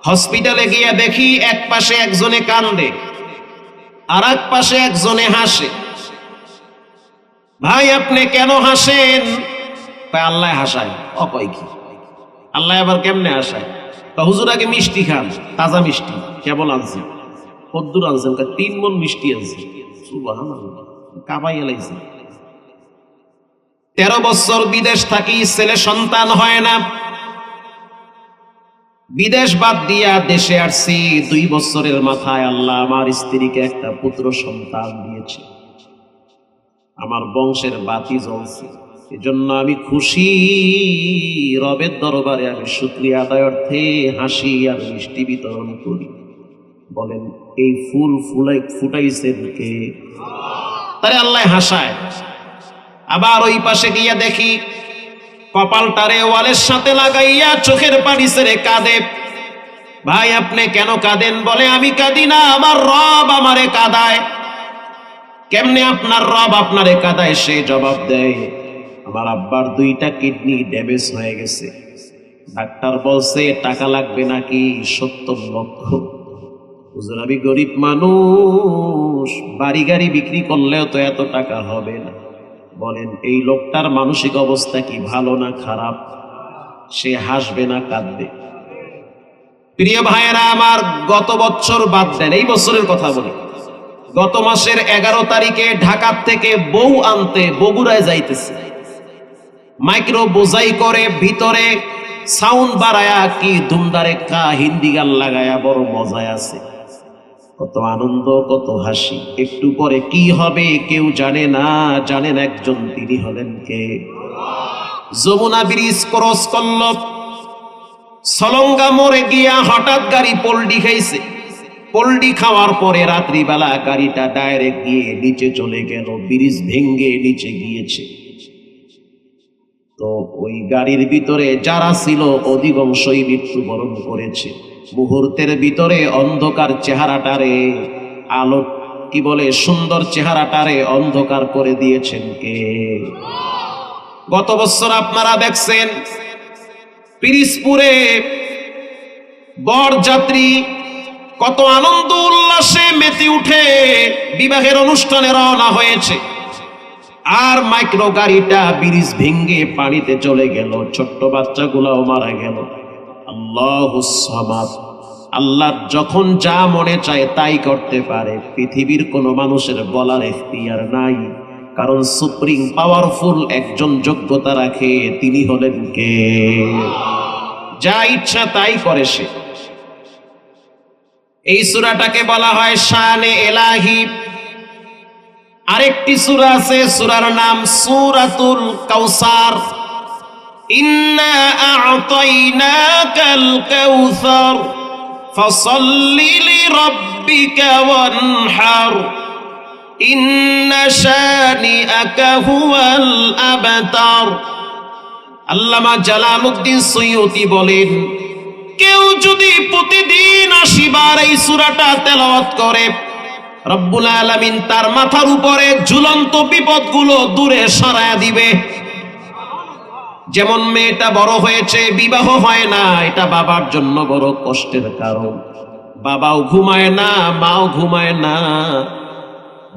হসপিটালে গিয়ে দেখি এক পাশে একজনে কান্দে আর এক পাশে একজনে হাসে। ভাই আপনি কেন হাসেন? আল্লাহ হাসায়। অকয় কি আল্লাহ আবার কেমনে হাসায়? হুজুর আগে মিষ্টি খান, তাজা মিষ্টি কেবল আনছে। কদ্দুর আনছেন? 3 মণ মিষ্টি আনছে। সুবহানাল্লাহ, কাবাই এলাইছে। 13 বছর বিদেশ থাকি ছেলে সন্তান হয় না, বিদেশ বাদ দিয়া দেশে আসছি। 2 বছরের মাথায় আল্লাহ আমার স্ত্রীকে একটা পুত্র সন্তান দিয়েছে। আমার বংশের বাতি জ্বলছে, এজন্য আমি খুশি। রবের দরবারে আমি শুকরিয়া আদায় অর্থে হাসি আর মিষ্টি বিতরণ করি। বলেন এই ফুল ফুটাইছেন কে? তারে আল্লাহ হাসায়। আবার ওই পাশে গিয়া দেখি কপালটারে ওয়ালের সাথে লাগাইয়া চোখের পানি ছেড়ে কাঁদে। ভাই আপনি কেন কাঁদেন? বলে আমি কাঁদি না, আমার রব আমারে কাঁদায়। কেমনে আপনার রব আপনারে কাঁদায়? সে জবাব দেয়, আমার আব্বার 2টা কিডনি ড্যামেজ হয়ে গেছে। ডাক্তার বলছে টাকা লাগবে নাকি 70 লক্ষ। হুজুর আমি গরিব মানুষ, বাড়ি গাড়ি বিক্রি করলেও তো এত টাকা হবে না। বলেন এই লোকটার মানসিক অবস্থা কি ভালো না খারাপ? সে হাসবে না কাঁদবে? প্রিয় ভাইয়েরা আমার, গত বছর বাদ দেন, এই বছরের কথা বলি। গত মাসের 11 তারিখে ঢাকার থেকে বউ আনতে বগুড়ায় যাইতেছে। মাইক্রো বোঝাই করে ভিতরে সাউন্ড বাড়ায়া কি ধুমধারে কা হিন্দি গান লাগায়া বড় মজায় আছে। কত আনন্দ, কত হাসি। একটু পরে কি হবে কেউ জানে না, জানেন একজন, তিনি হলেন কে? যমুনা ব্রিজ ক্রস করল, সলঙ্গা মোড়ে গিয়া হঠাৎ গাড়ি পল্টি খাইছে। পল্টি খাওয়ার পরে রাত্রিবেলা গাড়িটা ডাইরেক্ট গিয়ে নিচে চলে গেল, ব্রিজ ভেঙ্গে নিচে গিয়েছে। তো ওই গাড়ির ভিতরে যারা ছিল অধিকাংশই মৃত্যুবরণ করেছে। মুহূর্তের ভিতরে অন্ধকার চেহারাটারে আলো কি বলে সুন্দর চেহারাটারে অন্ধকার করে দিয়েছেন কে? গত বছর আপনারা দেখছেন পিরিজপুরে বরযাত্রী কত আনন্দ উল্লাসে মেতে উঠে বিবাহের অনুষ্ঠানে রওনা হয়েছে, আর মাইক্রো গাড়িটা ব্রিজ ভেঙ্গে পানিতে চলে গেল, ছোট্ট বাচ্চাগুলাও মারা গেল। আল্লাহুস সামাদ। আল্লাহ যখন যা মনে চায় তাই করতে পারে। পৃথিবীর কোন মানুষের বলার এখতিয়ার নাই, কারণ সুপ্রিম পাওয়ারফুল একজন যোগ্যতা রাখে, তিনি হলেন কে? যা ইচ্ছা তাই করে সে। এই সূরাটাকে বলা হয় শানে এলাহি। আরেকটি সূরা আছে, সূরার নাম সূরাতুল কাউসার। ইন্না আ'তাইনাকাল কাউসার ফাসাল্লি লিরাব্বিকা ওয়ানহার ইন্না শানিআকা হুয়াল আবতার। আল্লামা জালালউদ্দিন সুয়ুতি বলেন, কেউ যদি প্রতিদিন 80 বার এই সূরাটা তেলাওয়াত করে, রব্বুল আলামিন তার মাথার উপরে ঝুলন্ত বিপদগুলো দূরে সরায়া দিবে। যেমন মেয়েটা বড় হয়েছে, বিবাহ হয় না, এটা বাবার জন্য বড় কষ্টের কারণ। বাবাও ঘুমায় না, মাও ঘুমায় না,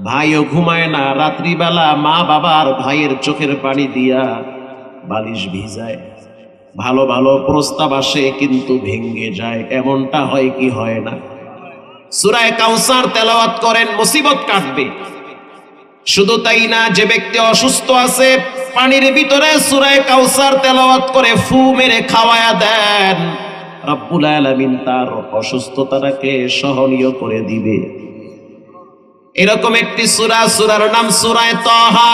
ভাইও ঘুমায় না। রাত্রিবেলা মা বাবার ভাইয়ের চোখের পানি দিয়া বালিশ ভিজায়। ভালো ভালো প্রস্তাব আসে কিন্তু ভেঙ্গে যায়। এমনটা হয় কি হয় না? সূরা কাউসার তেলাওয়াত করেন, মুসিবত কাটবে। শুধু তাই না, যে ব্যক্তি অসুস্থ আছে পানির ভিতরে সূরা কাউসার তেলাওয়াত করে ফু মেরে খাওয়ায়া দেন, রব্বুল আলামিন তার অসুস্থতাটাকে সহনীয় করে দিবে। এরকম একটি সূরা, সূরার নাম সূরা তাহা।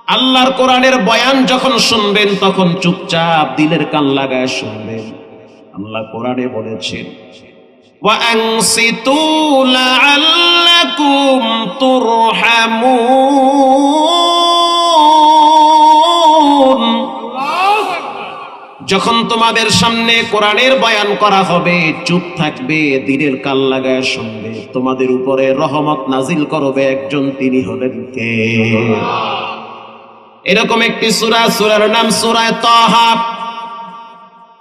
আল্লাহর কোরআনের বয়ান যখন শুনবেন তখন চুপচাপ দিলের কান লাগায় শুনবেন। আল্লাহ কোরআনে বলেছেন, ওয়ানসিতু লাআল্লাকুম তুরহামুন। যখন তোমাদের সামনে কোরআনের বয়ান করা হবে চুপ থাকবে, দিলের কান লাগায় শুনবে, তোমাদের উপরে রহমত নাজিল করবে একজন, তিনি হলেন কে? এরকম একটি সূরা, সূরার নাম সূরা তাহা।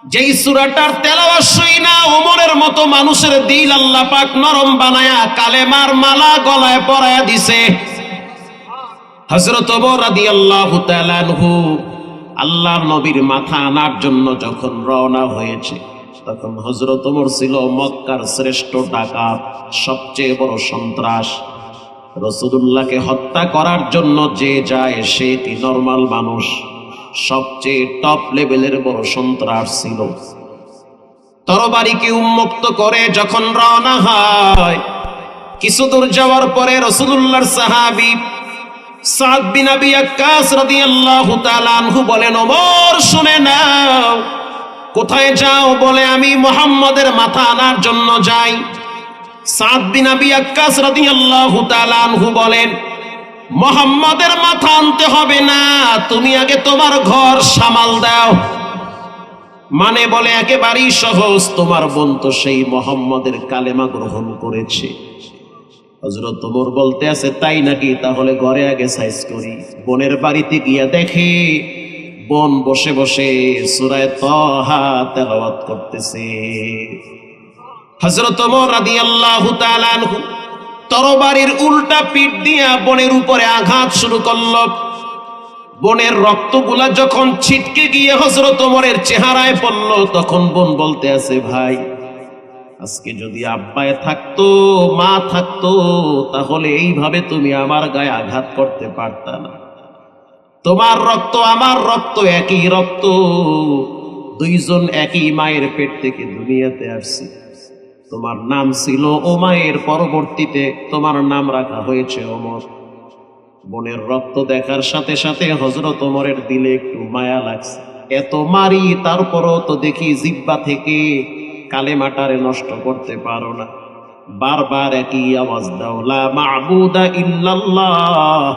যেই সূরাটার তেলাওয়াত শুইনা ওমরের মতো মানুষের দিল আল্লাহ পাক নরম বানায়া কালেমার মালা গলায় পরায়া দিছে। হযরত ওমর রাদিয়াল্লাহু তাআলা আনহু আল্লাহর নবীর মাথা আনার জন্য যখন রওনা হয়েছে, তখন হযরত ওমর ছিল মক্কার শ্রেষ্ঠ ডাকাত, সবচেয়ে বড় সন্ত্রাস। রাসূলুল্লাহকে হত্যা করার জন্য যে যায় সে কি নরমাল মানুষ, সবচেয়ে টপ লেভেলের বড় সন্ত্রাস ছিল। তরবারিকে উন্মুক্ত করে যখন রওনা হয়, কিছু দূর যাওয়ার পরে রাসূলুল্লাহর সাহাবী সাদ বিন আবি ওয়াক্কাস রাদিয়াল্লাহু তাআলা আনহু বলেন, ওমর শুনে নাও। কোথায় যাও? বলে আমি মুহাম্মাদের মাথা আনার জন্য যাই। সাদ বিন আবি ওয়াক্কাস রাদিয়াল্লাহু তাআলা আনহু বলেন, মুহাম্মাদের মাথা আনতে হবে না, তুমি আগে তোমার ঘর সামাল দাও। মানে বলে একেবারেই সহজ, তোমার বোন তো সেই মুহাম্মাদের কালেমা গ্রহণ করেছে। হযরত ওমর বলতে আছে, তাই নাকি? তাহলে ঘরে আগে সাইজ করি। বোনের বাড়িতে গিয়া দেখে বোন বসে বসে সূরা তাহা তেলাওয়াত করতেছে। হযরত ওমর রাদিয়াল্লাহু তাআলা আনহু তরবারির উল্টা পিঠ দিয়া বোনের উপরে আঘাত শুরু করল। বোনের রক্তগুলা যখন ছিটকে গিয়ে হযরত ওমরের চেহারায় পড়ল, তখন বোন বলতে আছে, ভাই আজকে যদি আব্বায় থাকতো, মা থাকতো, তাহলে এইভাবে তুমি আমার গায়ে আঘাত করতে পারতা না। তোমার রক্ত আমার রক্ত একই রক্ত, দুইজন একই মায়ের পেট থেকে দুনিয়াতে আসছি। তোমার নাম ছিল ওমায়ের, পরবর্তীতে তোমার নাম রাখা হয়েছে ওমর। বোনের রক্ত দেখার সাথে সাথে হযরত ওমরের দিলে একটু মায়া লাগছে। এত মারি, তারপরও তো দেখি জিহ্বা থেকে কালেমাটারে নষ্ট করতে পারো না। বারবার একই আওয়াজ দাও, লা মা'বুদা ইল্লাল্লাহ।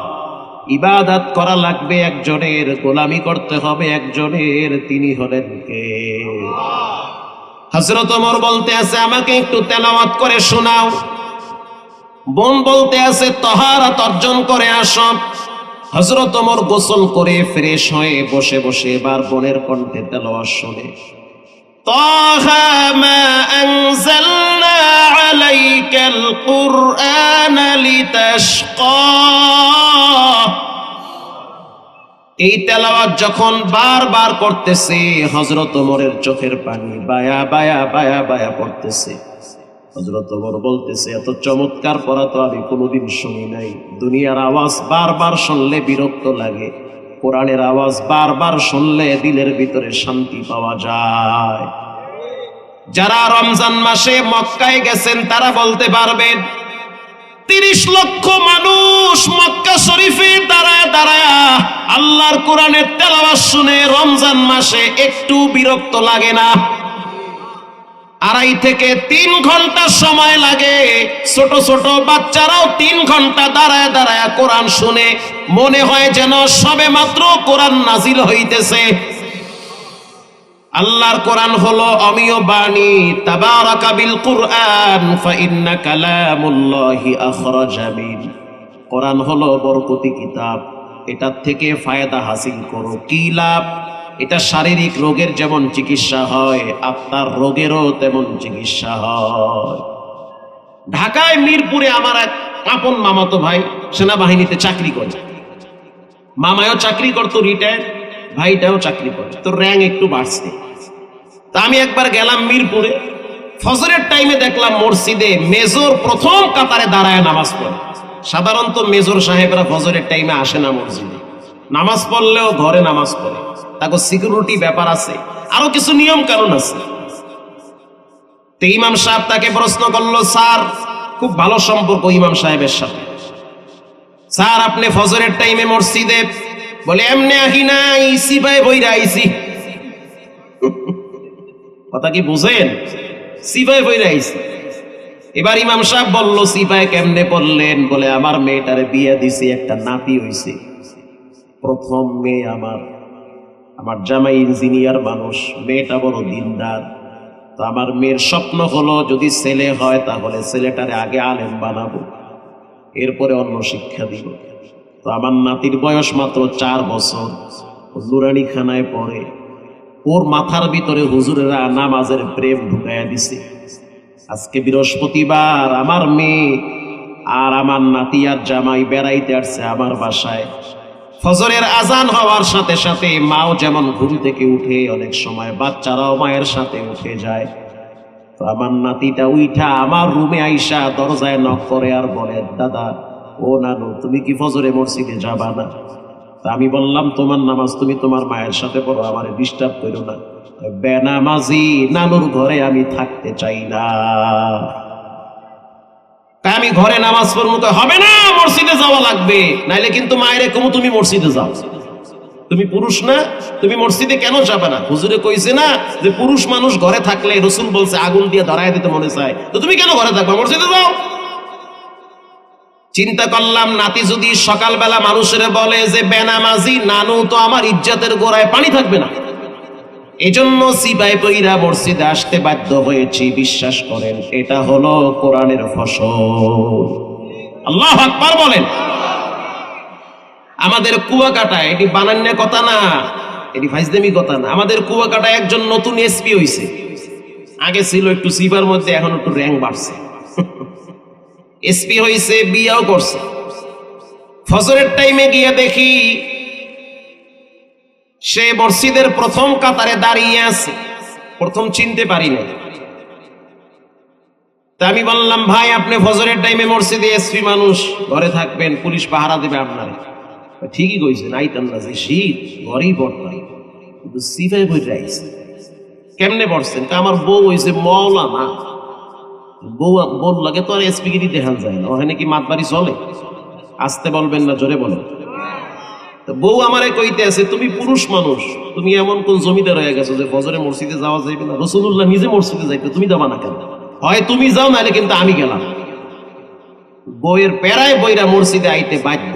ইবাদত করা লাগবে একজনের, গোলামি করতে হবে একজনের, তিনি হলেন কে? হযরত ওমর বলতে আছে, আমাকে একটু তেলাওয়াত করে শোনাও। বোন বলতে আছে, তাহারাত অর্জন করে আসো। হযরত ওমর গোসল করে ফ্রেশ হয়ে বসে বসে এবার বোনের কণ্ঠে তেলাওয়াত শুনে। তাহা মা আনজালনা আলাইকাল কুরআনা লিতাশকা। এই তেলাওয়াত যখন বারবার করতেছে, হযরত ওমরের চোখের পানি বায়া বায়া বায়া বায়া পড়তেছে। হযরত ওমর বলতেছে, এত চমৎকার পড়া তো আমি কোনোদিন শুনি নাই। দুনিয়ার আওয়াজ বারবার শুনলে বিরক্ত লাগে, কোরআনের আওয়াজ বারবার শুনলে দিলের ভিতরে শান্তি পাওয়া যায়। যারা রমজান মাসে মক্কায় গেছেন তারা বলতে পারবেন, 30 লক্ষ মানুষ মক্কা শরীফে দাঁড়ায় দাঁড়ায় আল্লাহর কোরআনের তেলাওয়াত শুনে রমজান মাসে একটু বিরক্ত লাগে না? 2.5 থেকে 3 ঘন্টা সময় লাগে। ছোট ছোট বাচ্চারাও 3 ঘন্টা দাঁড়ায় দাঁড়ায় কোরআন শুনে, মনে হয় যেন সবে মাত্র কোরআন নাজিল হইতেছে। আল্লাহর কোরআন হলো অমীয় বাণী, তাবারাকা বিল কুরআন ফাইন্না কালামুল্লাহি আখরাজা মিন। কোরআন হলো বরকতি কিতাব, এটার থেকে ফায়দা হাসিল করো। কি লাভ? এটা শারীরিক রোগের যেমন চিকিৎসা হয়, আত্মার রোগেরও তেমন চিকিৎসা হয়। ঢাকায় মিরপুরে আমার এক আপন মামাতো ভাই সেনাবাহিনীতে চাকরি করে। মামায়ও চাকরি করতো, রিটায়ার, ভাইটাও চাকরি করে, তো র্যাঙ্ক একটু বাড়ছে। তা আমি একবার গেলাম মিরপুরে, ফজরের টাইমে দেখলাম মসজিদে মেজর প্রথম কাতারে দাঁড়ায় নামাজ পড়ে। সাধারণত মেজর সাহেবরা ফজরের টাইমে আসে না মসজিদে, নামাজ পড়লেও ঘরে নামাজ পড়ে, তাকে সিকিউরিটি ব্যাপার আছে, আরো কিছু নিয়ম কানুন আছে। তো ইমাম সাহেব তাকে প্রশ্ন করলো, স্যার, খুব ভালো সম্পর্ক ইমাম সাহেবের সাথে, স্যার আপনি ফজরের টাইমে মসজিদে? বলে এমনি আহি না, ইসি ভাই বইরা আইসি। কথা কি বুঝেন? সিপাই বইরা আইসি। এবার ইমাম সাহেব বলল, সিপাই কেমনে পড়লেন? বলে আমার মেয়েটারে বিয়ে দিছি, একটা নাতি হইছে, প্রথম মেয়ে আমার। আমার জামাই ইঞ্জিনিয়ার মানুষ, মেয়েটা বড় দিনদার। তো আমার মেয়ের স্বপ্ন হলো যদি ছেলে হয় তাহলে ছেলেটারে আগে আলেম বানাবো, এরপরে অন্য শিক্ষা দিব। তো আমার নাতির বয়স মাত্র 4 বছর, নুরানি খানায় পড়ে। ওর মাথার ভিতরে হুজুরেরা নামাজের প্রেম ঢুকাইয়া দিছে। আজকে বৃহস্পতিবার, আমার মেয়ে আর আমার নাতি আর জামাই বেড়াইতে আসছে আমার বাসায়। ফজরের আজান হওয়ার সাথে সাথে মাও যেমন ঘুম থেকে উঠে, অনেক সময় বাচ্চারাও মায়ের সাথে উঠে যায়। তো আমার নাতিটা উইঠা আমার রুমে আইসা দরজায় নক করে আর বলে, দাদা ও নানু, তুমি কি ফজরে মসজিদে যাবা না? তা আমি বললাম, তোমার নামাজ তুমি তোমার মায়ের সাথে পড়ো, আমার ডিস্টার্ব করো না। বেনামাজি নানুর ঘরে আমি থাকতে চাই না। তাই আমি ঘরে নামাজ পড়বো তো হবে না, মসজিদে যাওয়া লাগবে, নাইলে কিন্তু মায়ের কমু তুমি মসজিদে যাও। তুমি পুরুষ না, তুমি মসজিদে কেন যাবে না? হুজুরে কইছে না যে পুরুষ মানুষ ঘরে থাকলে, রসুল বলছে আগুন দিয়ে ধরায় দিতে মনে চায়, তো তুমি কেন ঘরে থাকবা, মসজিদে যাও। চিন্তা করলাম, নাতি যদি সকালবেলা মানুষের বলে যে বেনামাজি নানু, তো আমার ইজ্জতের গোড়ায় পানি থাকবে না। এজন্য সিপাই পইরা মসজিদে আসতে বাধ্য হয়েছি। বিশ্বাস করেন, এটা হলো কোরআনের ফসল। আল্লাহু আকবার বলেন। আমাদের কুয়াকাটায়, এটি বানান্য কথা না, এটি ফাইজলামি কথা না, আমাদের কুয়াকাটায় একজন নতুন এসপি হইছে। আগে ছিল একটু সিপার মধ্যে, এখন একটু র্যাঙ্ক বাড়ছে। এসপি হইছে, বিয়াও করছে। ফজরের টাইমে গিয়ে দেখি সে মসজিদের প্রথম কাতারে দাঁড়িয়ে আছে। প্রথম চিনতে পারি না। তা আমি বললাম, ভাই আপনি ফজরের টাইমে মসজিদে, এসপি মানুষ, ঘরে থাকবেন, পুলিশ পাহারা দেবে আপনার। ঠিকই কইছেন, আইতাম না, যে শীত ঘরেই পড়তাম, কিন্তু সিপাই বইটা আইছে। কেমনে পড়ছেন? আমার বউ হইছে মওলানা। বউ লাগে তো আর এসপি গিরি দেখান যায় না, ওখানে কি মাতবাড়ি চলে? আসতে বলবেন না, জোরে বলেন। বউ আমারে কইতে আছে, তুমি পুরুষ মানুষ, তুমি এমন কোন জমিদার হয়ে গেছো যে ফজরে মসজিদে যাওয়া যাইবে না? রাসূলুল্লাহ নিজে মসজিদে যাইতে, তুমি যাবা না কেন? হয় তুমি যাও, নাহলে কিন্তু আমি গেলাম। বইয়ের পেরায় বইরা মসজিদে আইতে বাধ্য।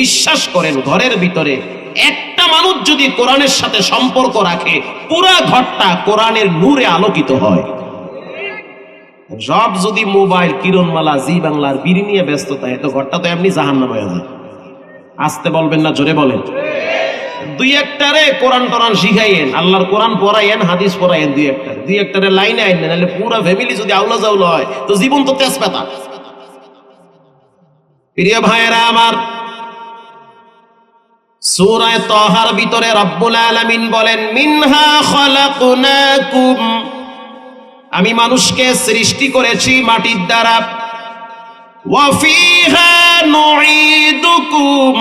বিশ্বাস করেন, ঘরের ভিতরে একটা মানুষ যদি কোরআনের সাথে সম্পর্ক রাখে, পুরা ঘরটা কোরআনের নূরে আলোকিত হয়। সব যদি মোবাইল, কিরণমালা, জি বাংলার বিড়ি নিয়ে ব্যস্ত থাকে, তো ঘরটা তো এমনি জাহান্নাম হয়ে যায়। আসতে বলবেন না, জোরে বলেন। দুই একটারে কোরআন টোরান শিখাইয়েন, আল্লাহর কোরআন পড়াইয়েন, হাদিস পড়াইয়েন, দুই একটারে লাইনে আইন, নাহলে পুরা ফ্যামিলি যদি আউলা জাউলা হয়, তো জীবন তো তেজ পেতা। প্রিয় ভাইয়েরা আমার, সূরা তাহার ভিতরে রব্বুল আলামিন বলেন, মিনহা খালাকনাকুম, আমি মানুষকে সৃষ্টি করেছি মাটির দ্বারা, ওয়া ফিহা নুঈদুকুম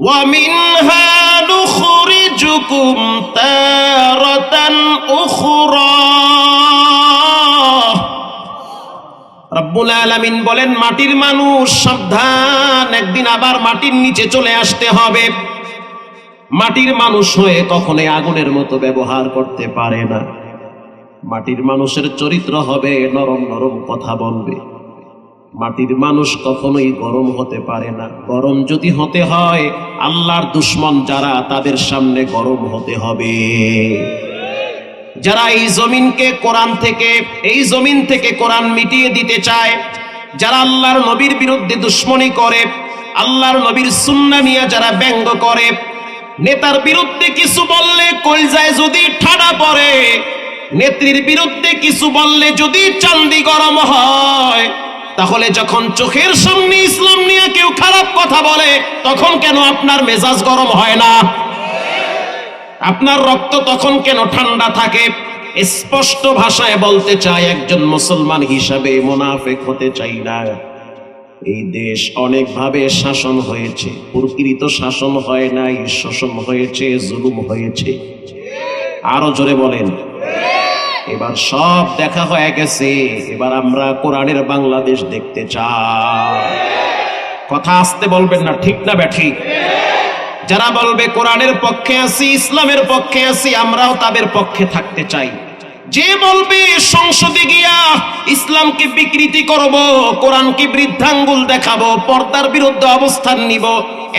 ওয়া মিনহা নুখরিজুকুম তারাতান উখরা। রব্বুল আলামিন বলেন, মাটির মানুষ সাবধান, একদিন আবার মাটির নিচে চলে আসতে হবে। মাটির মানুষ হয়ে কখনোই আগুনের মতো ব্যবহার করতে পারে না। মাটির মানুষের চরিত্র হবে নরম নরম কথা বলবে। মাটির মানুষ কখনোই গরম হতে পারে না। গরম যদি হতে হয়, আল্লাহর দুশমন যারা, তাদের সামনে গরম হতে হবে। যারা এই জমিনকে কোরআন থেকে, এই জমিন থেকে কোরআন মিটিয়ে দিতে চায়, যারা আল্লাহর নবীর বিরুদ্ধে দুশমনী করে, আল্লাহর নবীর সুন্নাহ নিয়ে যারা ব্যঙ্গ করে, নেতার বিরুদ্ধে কিছু বললে কলজায় যদি ঠাডা পড়ে, নেত্রীর বিরুদ্ধে কিছু বললে যদি চান্দি গরম হয়, তাহলে যখন চোখের সামনে ইসলাম নিয়ে কেউ খারাপ কথা বলে, তখন কেন আপনার মেজাজ গরম হয় না? আপনার রক্ত তখন কেন ঠান্ডা থাকে? স্পষ্ট ভাষায় বলতে চাই, একজন মুসলমান হিসাবে মুনাফিক হতে চাই না। এই দেশ অনেকভাবে শাসন হয়েছে, প্রকৃত শাসন হয় নাই, শোষণ হয়েছে, জুলুম হয়েছে। আরো জোরে বলেন। এবার সব দেখা হয়ে গেছে, এবার আমরা কোরআনের বাংলাদেশ দেখতে চাই। কথা আসতে বলবেন না, ঠিক না ব্যাঠিক? যারা বলবে কোরআনের পক্ষে আছি, ইসলামের পক্ষে আছি, আমরাও তাদের পক্ষে থাকতে চাই। যে বলবে সংসদে গিয়া ইসলামকে বিকৃতি করব, কোরআনকে বৃদ্ধাঙ্গুল দেখাবো, পর্দার বিরুদ্ধে অবস্থান নিব,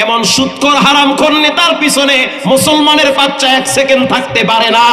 এমন সুদখোর হারামখোর নেতার পিছনে মুসলমানের বাচ্চা এক সেকেন্ড থাকতে পারে না।